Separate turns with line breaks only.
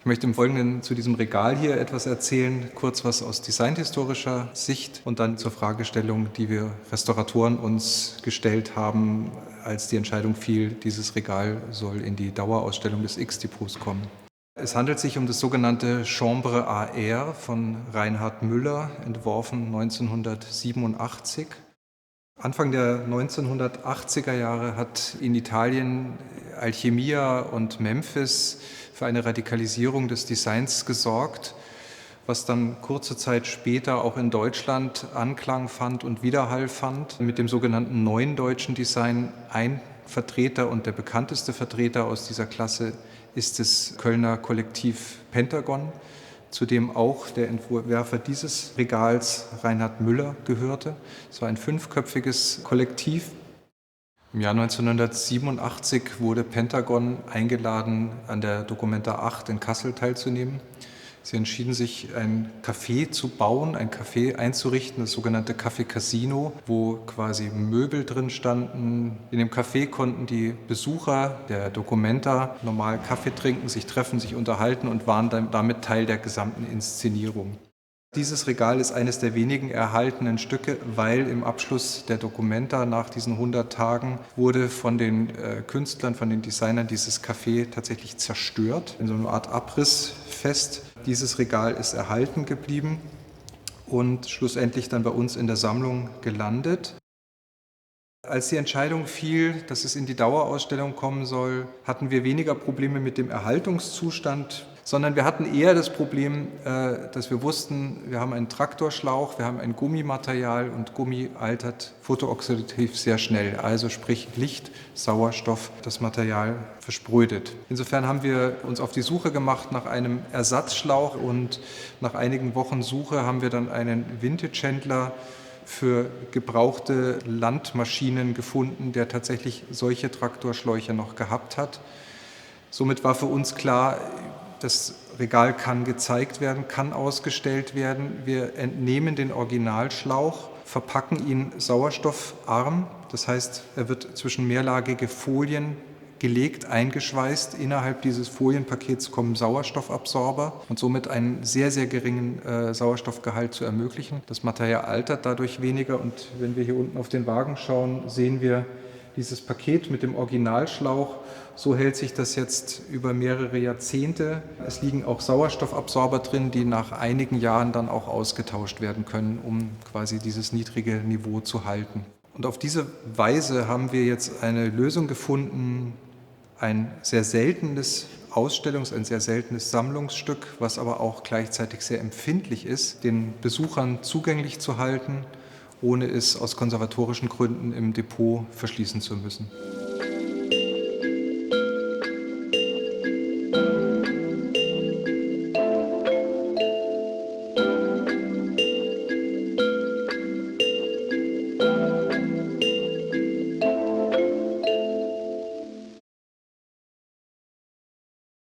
möchte im Folgenden zu diesem Regal hier etwas erzählen, kurz was aus designhistorischer Sicht und dann zur Fragestellung, die wir Restauratoren uns gestellt haben, als die Entscheidung fiel, dieses Regal soll in die Dauerausstellung des X-Depots kommen. Es handelt sich um das sogenannte Chambre à Air von Reinhard Müller, entworfen 1987. Anfang der 1980er Jahre hat in Italien Alchemia und Memphis für eine Radikalisierung des Designs gesorgt, was dann kurze Zeit später auch in Deutschland Anklang fand und Widerhall fand. Mit dem sogenannten Neuen Deutschen Design ein Vertreter und der bekannteste Vertreter aus dieser Klasse ist das Kölner Kollektiv Pentagon, zu dem auch der Entwerfer dieses Regals Reinhard Müller gehörte. Es war ein 5-köpfiges Kollektiv. Im Jahr 1987 wurde Pentagon eingeladen, an der Documenta 8 in Kassel teilzunehmen. Sie entschieden sich, ein Café zu bauen, ein Café einzurichten, das sogenannte Café Casino, wo quasi Möbel drin standen. In dem Café konnten die Besucher der Documenta normal Kaffee trinken, sich treffen, sich unterhalten und waren dann damit Teil der gesamten Inszenierung. Dieses Regal ist eines der wenigen erhaltenen Stücke, weil im Abschluss der Documenta nach diesen 100 Tagen wurde von den Künstlern, von den Designern dieses Café tatsächlich zerstört, in so einer Art Abrissfest. Dieses Regal ist erhalten geblieben und schlussendlich dann bei uns in der Sammlung gelandet. Als die Entscheidung fiel, dass es in die Dauerausstellung kommen soll, hatten wir weniger Probleme mit dem Erhaltungszustand, sondern wir hatten eher das Problem, dass wir wussten, wir haben einen Traktorschlauch, wir haben ein Gummimaterial und Gummi altert photooxidativ sehr schnell, also sprich Licht, Sauerstoff, das Material versprödet. Insofern haben wir uns auf die Suche gemacht nach einem Ersatzschlauch und nach einigen Wochen Suche haben wir dann einen Vintage-Händler für gebrauchte Landmaschinen gefunden, der tatsächlich solche Traktorschläuche noch gehabt hat. Somit war für uns klar, das Regal kann gezeigt werden, kann ausgestellt werden. Wir entnehmen den Originalschlauch, verpacken ihn sauerstoffarm, das heißt, er wird zwischen mehrlagige Folien gelegt, eingeschweißt. Innerhalb dieses Folienpakets kommen Sauerstoffabsorber und somit einen sehr, sehr geringen Sauerstoffgehalt zu ermöglichen. Das Material altert dadurch weniger und wenn wir hier unten auf den Wagen schauen, sehen wir dieses Paket mit dem Originalschlauch. So hält sich das jetzt über mehrere Jahrzehnte. Es liegen auch Sauerstoffabsorber drin, die nach einigen Jahren dann auch ausgetauscht werden können, um quasi dieses niedrige Niveau zu halten. Und auf diese Weise haben wir jetzt eine Lösung gefunden, ein sehr seltenes ein sehr seltenes Sammlungsstück, was aber auch gleichzeitig sehr empfindlich ist, den Besuchern zugänglich zu halten, ohne es aus konservatorischen Gründen im Depot verschließen zu müssen.